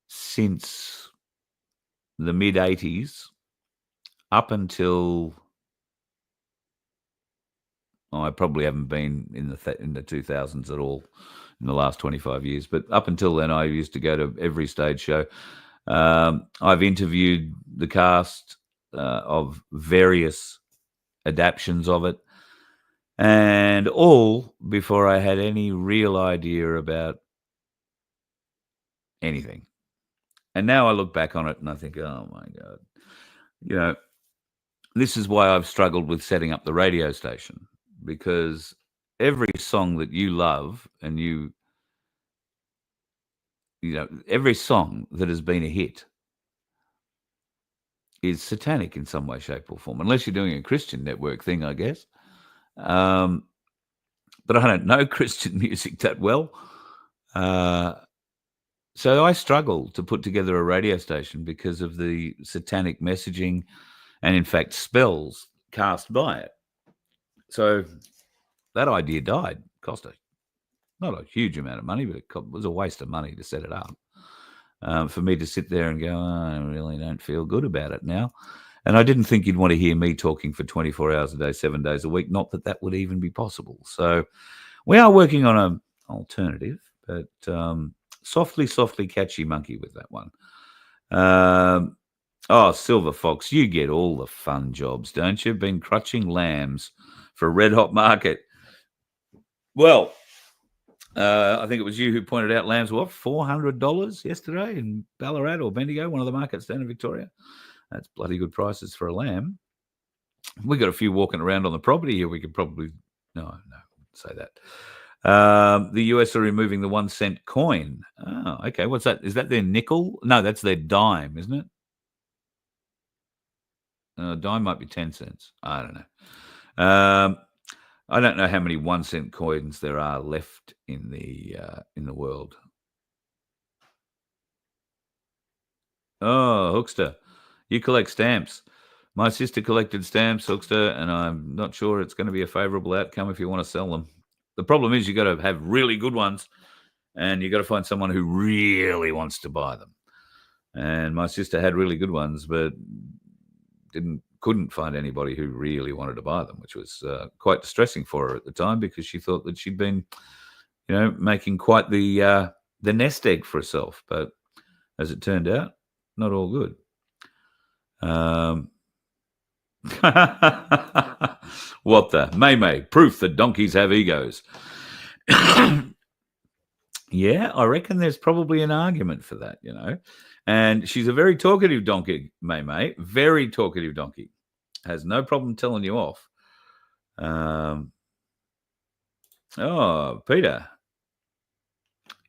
since the mid-80s up until I probably haven't been in the 2000s at all in the last 25 years, but up until then I used to go to every stage show. I've interviewed the cast of various adaptions of it, and all before I had any real idea about anything. And now I look back on it and I think, oh my God, you know, this is why I've struggled with setting up the radio station, because every song that you love and you know, every song that has been a hit is satanic in some way, shape, or form, unless you're doing a Christian network thing, I guess. But I don't know Christian music that well. So I struggle to put together a radio station because of the satanic messaging and, in fact, spells cast by it. So that idea died. Cost not a huge amount of money, but it was a waste of money to set it up. For me to sit there and go, I really don't feel good about it now. And I didn't think you'd want to hear me talking for 24 hours a day, 7 days a week. Not that that would even be possible. So we are working on an alternative, but softly catchy monkey with that one. Oh, Silver Fox, you get all the fun jobs, don't you? Been crutching lambs for Red Hot Market. Well, I think it was you who pointed out lambs were $400 yesterday in Ballarat or Bendigo, one of the markets down in Victoria. That's bloody good prices for a lamb. We got a few walking around on the property here. We could probably no, say that. The US are removing the 1 cent coin. Oh, okay. What's that? Is that their nickel? No, that's their dime, isn't it? Dime might be 10 cents. I don't know. I don't know how many 1 cent coins there are left in the world. Oh, Hookster, you collect stamps. My sister collected stamps, Hookster, and I'm not sure it's going to be a favourable outcome if you want to sell them. The problem is you got to have really good ones, and you got to find someone who really wants to buy them. And my sister had really good ones, but couldn't find anybody who really wanted to buy them, which was quite distressing for her at the time, because she thought that she'd been, making quite the nest egg for herself. But as it turned out, not all good. What the May proof that donkeys have egos. Yeah, I reckon there's probably an argument for that, And she's a very talkative donkey, May. Very talkative donkey. Has no problem telling you off. Oh, Peter,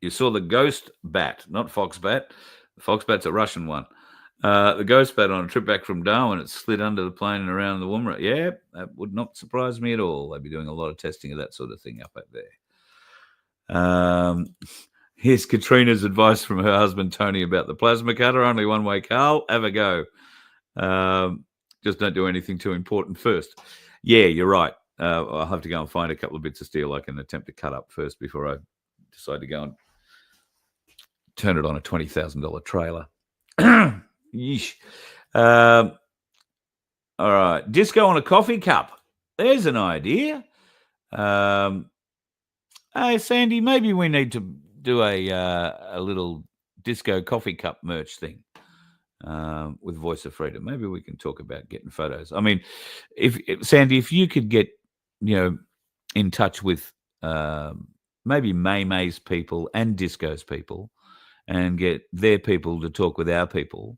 you saw the ghost bat, not fox bat, The foxbat's a Russian one. The ghost bat on a trip back from Darwin, it slid under the plane and around the Woomera. Yeah, that would not surprise me at all. They'd be doing a lot of testing of that sort of thing up there. Here's Katrina's advice from her husband, Tony, about the plasma cutter. Only one way, Carl. Have a go. Just don't do anything too important first. Yeah, you're right. I'll have to go and find a couple of bits of steel I can attempt to cut up first before I decide to go and turn it on a $20,000 trailer. Yeesh. All right. Disco on a coffee cup. There's an idea. Hey, Sandy, maybe we need to do a little disco coffee cup merch thing with Voice of Freedom. Maybe we can talk about getting photos. I mean, if Sandy, if you could get, in touch with maybe May's people and Disco's people and get their people to talk with our people,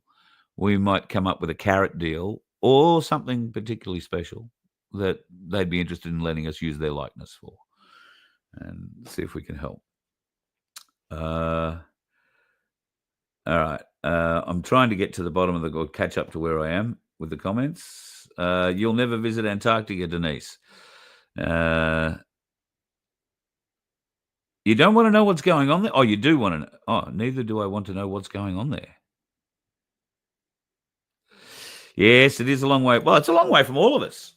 we might come up with a carrot deal or something particularly special that they'd be interested in letting us use their likeness for, and see if we can help. All right. I'm trying to get to the bottom of or catch up to where I am with the comments. You'll never visit Antarctica, Denise. You don't want to know what's going on there? Oh, you do want to know. Oh, neither do I want to know what's going on there. Yes, it is a long way. Well, it's a long way from all of us.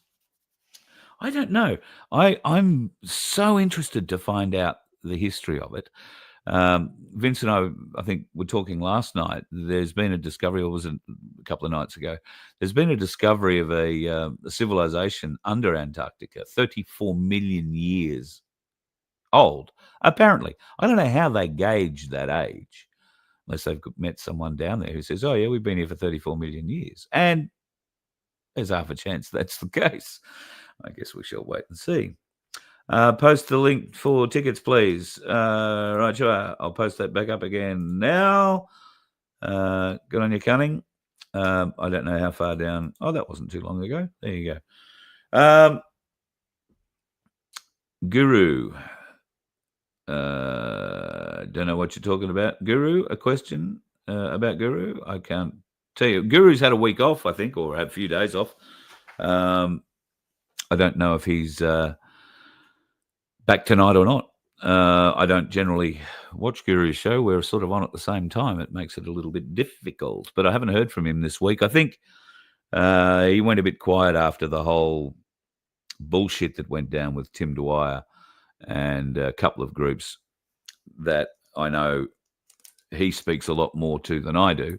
I don't know. I'm so interested to find out the history of it. Vince and I think, were talking last night. There's been a discovery, or was it a couple of nights ago? There's been a discovery of a civilization under Antarctica, 34 million years old, apparently. I don't know how they gauge that age, unless they've met someone down there who says, oh, yeah, we've been here for 34 million years. And there's half a chance that's the case. I guess we shall wait and see. Post the link for tickets, please. Right, sure. I'll post that back up again now. Good on you, Cunning. I don't know how far down. Oh, that wasn't too long ago. There you go. Guru. Don't know what you're talking about. Guru, a question about Guru? I can't tell you. Guru's had a week off, I think, or had a few days off. I don't know if he's back tonight or not. I don't generally watch Guru's show. We're sort of on at the same time. It makes it a little bit difficult, but I haven't heard from him this week. I think he went a bit quiet after the whole bullshit that went down with Tim Dwyer and a couple of groups that I know he speaks a lot more to than I do.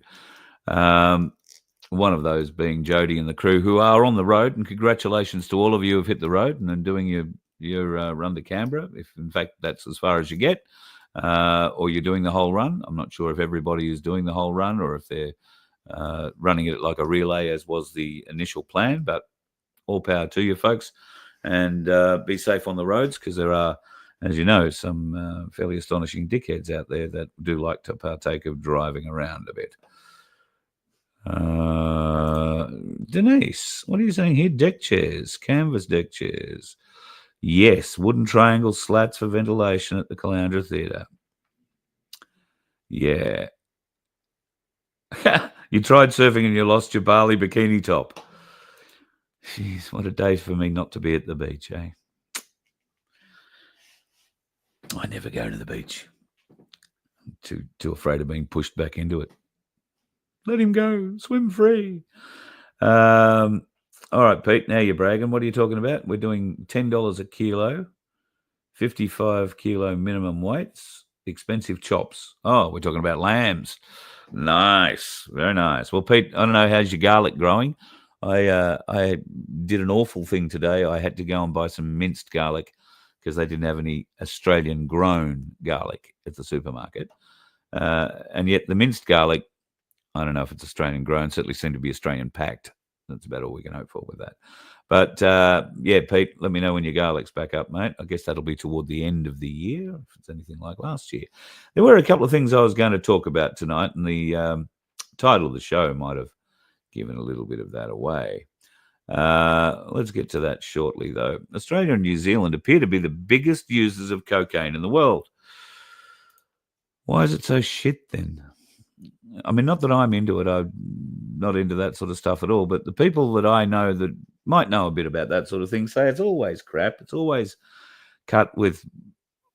One of those being Jody and the crew, who are on the road, and congratulations to all of you who've hit the road and are doing your run to Canberra, if in fact that's as far as you get, or you're doing the whole run. I'm not sure if everybody is doing the whole run or if they're running it like a relay, as was the initial plan, but all power to you folks, and be safe on the roads, because there are, as you know, some fairly astonishing dickheads out there that do like to partake of driving around a bit. Denise, what are you saying here? Deck chairs, canvas deck chairs. Yes, wooden triangle slats for ventilation at the Caloundra Theatre. Yeah. You tried surfing and you lost your Bali bikini top. Jeez, what a day for me not to be at the beach, eh? I never go to the beach. I'm too afraid of being pushed back into it. Let him go. Swim free. All right, Pete, now you're bragging. What are you talking about? We're doing $10 a kilo, 55 kilo minimum weights, expensive chops. Oh, we're talking about lambs. Nice. Very nice. Well, Pete, I don't know, how's your garlic growing? I did an awful thing today. I had to go and buy some minced garlic because they didn't have any Australian grown garlic at the supermarket. And yet the minced garlic, I don't know if it's Australian grown, certainly seemed to be Australian packed. That's about all we can hope for with that. But, yeah, Pete, let me know when your garlic's back up, mate. I guess that'll be toward the end of the year, if it's anything like last year. There were a couple of things I was going to talk about tonight, and the title of the show might have given a little bit of that away. Let's get to that shortly, though. Australia and New Zealand appear to be the biggest users of cocaine in the world. Why is it so shit, then? I mean, not that I'm into it. I'm not into that sort of stuff at all. But the people that I know that might know a bit about that sort of thing say it's always crap. It's always cut with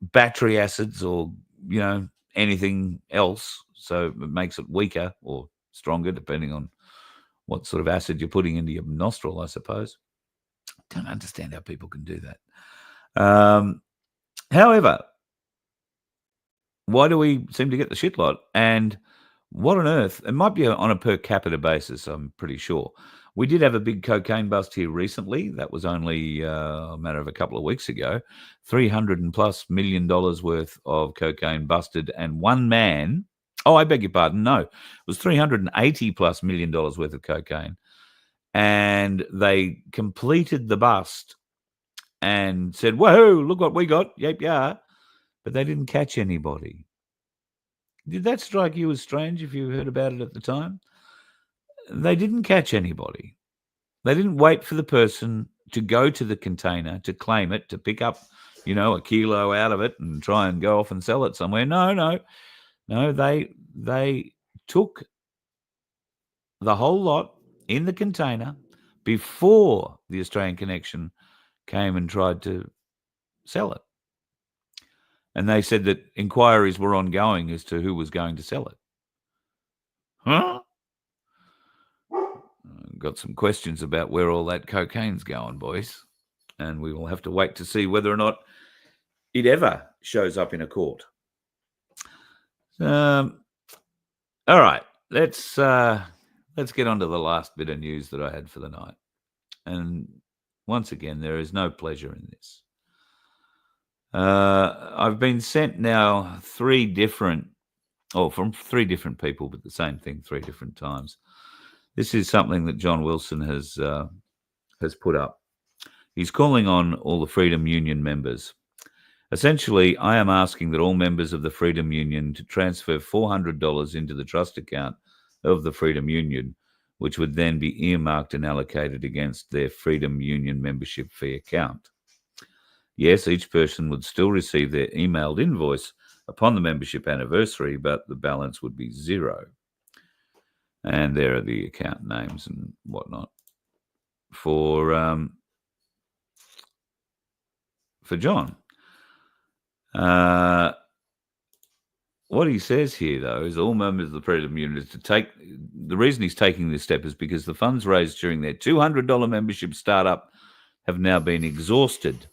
battery acids or, anything else. So it makes it weaker or stronger, depending on what sort of acid you're putting into your nostril, I suppose. Don't understand how people can do that. However, why do we seem to get the shit lot? And what on earth? It might be on a per capita basis, I'm pretty sure. We did have a big cocaine bust here recently. That was only a matter of a couple of weeks ago. $300+ million worth of cocaine busted, and one man. Oh, I beg your pardon. No, it was $380+ million worth of cocaine, and they completed the bust and said, "Whoa, look what we got!" Yep, yeah, but they didn't catch anybody. Did that strike you as strange if you heard about it at the time? They didn't catch anybody. They didn't wait for the person to go to the container, to claim it, to pick up, a kilo out of it and try and go off and sell it somewhere. No. They took the whole lot in the container before the Australian Connection came and tried to sell it. And they said that inquiries were ongoing as to who was going to sell it. Huh? Got some questions about where all that cocaine's going, boys. And we will have to wait to see whether or not it ever shows up in a court. All right, let's get on to the last bit of news that I had for the night. And once again, there is no pleasure in this. I've been sent now from 3 different people, but the same thing 3 different times. This is something that John Wilson has put up. He's calling on all the Freedom Union members. Essentially, I am asking that all members of the Freedom Union to transfer $400 into the trust account of the Freedom Union, which would then be earmarked and allocated against their Freedom Union membership fee account. Yes, each person would still receive their emailed invoice upon the membership anniversary, but the balance would be 0. And there are the account names and whatnot for John. What he says here, though, is all members of the Freedom Union to take. The reason he's taking this step is because the funds raised during their $200 membership startup have now been exhausted.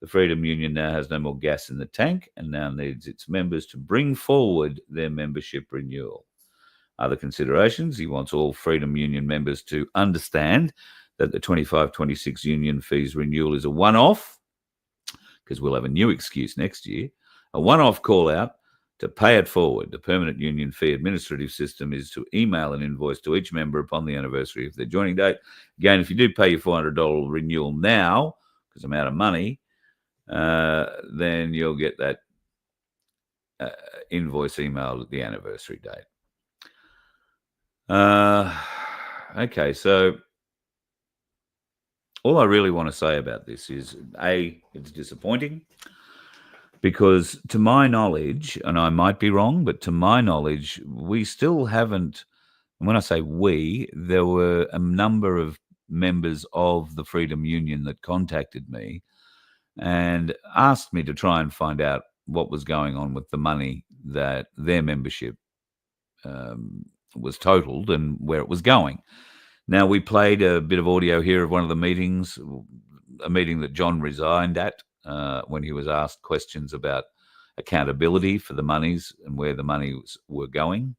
The Freedom Union now has no more gas in the tank and now needs its members to bring forward their membership renewal. Other considerations, he wants all Freedom Union members to understand that the 25-26 union fees renewal is a one-off, because we'll have a new excuse next year, a one-off call-out to pay it forward. The permanent union fee administrative system is to email an invoice to each member upon the anniversary of their joining date. Again, if you do pay your $400 renewal now, because I'm out of money, then you'll get that invoice emailed at the anniversary date. Okay, so all I really want to say about this is, A, it's disappointing because to my knowledge, and I might be wrong, but to my knowledge, we still haven't, and when I say we, there were a number of members of the Freedom Union that contacted me and asked me to try and find out what was going on with the money that their membership was totaled and where it was going. Now, we played a bit of audio here of one of the meetings, a meeting that John resigned at when he was asked questions about accountability for the monies and where the monies were going,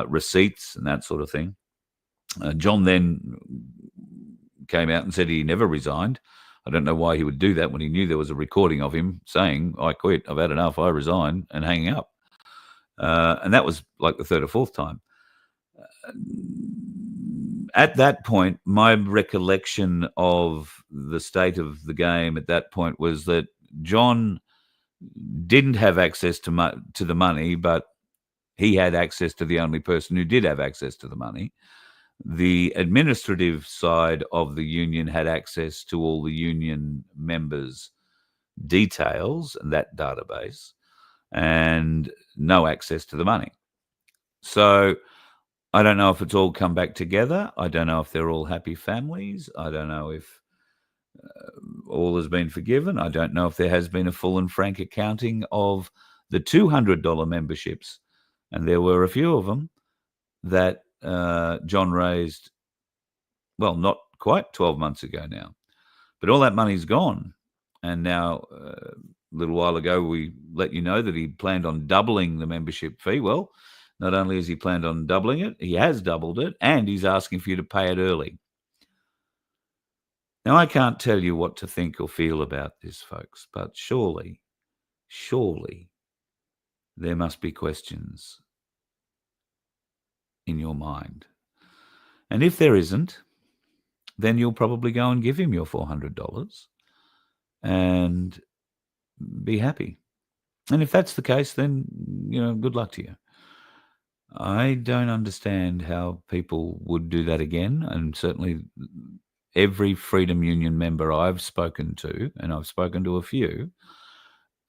receipts and that sort of thing. John then came out and said he never resigned. I don't know why he would do that when he knew there was a recording of him saying, "I quit, I've had enough, I resign," and hanging up. And that was like the 3rd or 4th time. At that point, my recollection of the state of the game at that point was that John didn't have access to the money, but he had access to the only person who did have access to the money. The administrative side of the union had access to all the union members' details and that database, and no access to the money. So I don't know if it's all come back together. I don't know if they're all happy families. I don't know if all has been forgiven. I don't know if there has been a full and frank accounting of the $200 memberships, and there were a few of them that John raised, well, not quite 12 months ago now. But all that money's gone. And now, a little while ago, we let you know that he planned on doubling the membership fee. Well, not only has he planned on doubling it, he has doubled it, and he's asking for you to pay it early. Now, I can't tell you what to think or feel about this, folks, but surely there must be questions in your mind. And if there isn't, then you'll probably go and give him your $400 and be happy. And if that's the case, then, good luck to you. I don't understand how people would do that again. And certainly every Freedom Union member I've spoken to, and I've spoken to a few,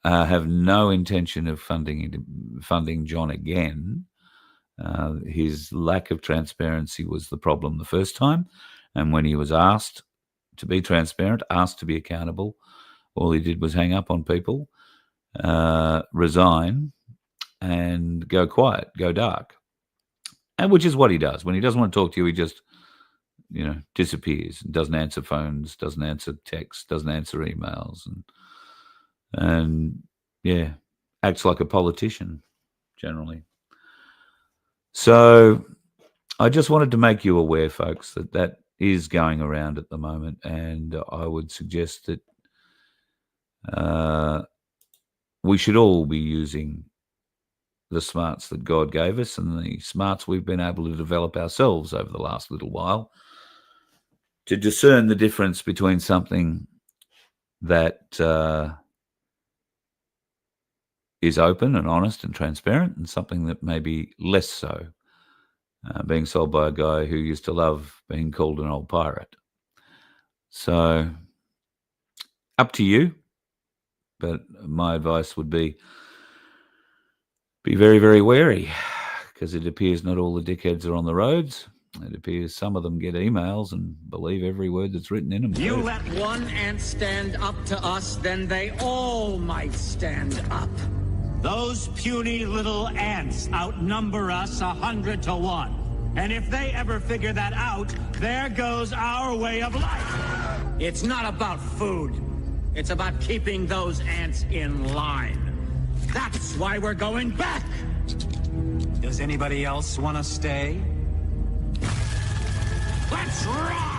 have no intention of funding John again. His lack of transparency was the problem the first time. And when he was asked to be transparent, asked to be accountable, all he did was hang up on people, resign, and go quiet, go dark. And which is what he does. When he doesn't want to talk to you, he just, disappears, doesn't answer phones, doesn't answer texts, doesn't answer emails, and acts like a politician generally. So I just wanted to make you aware, folks, that is going around at the moment, and I would suggest that we should all be using the smarts that God gave us and the smarts we've been able to develop ourselves over the last little while to discern the difference between something that is open and honest and transparent and something that may be less so, being sold by a guy who used to love being called an old pirate. So up to you, but my advice would be very, very wary, because it appears not all the dickheads are on the roads. It appears some of them get emails and believe every word that's written in them. You let one ant stand up to us, then they all might stand up. Those puny little ants outnumber us 100 to 1. And if they ever figure that out, there goes our way of life. It's not about food. It's about keeping those ants in line. That's why we're going back. Does anybody else want to stay? Let's rock!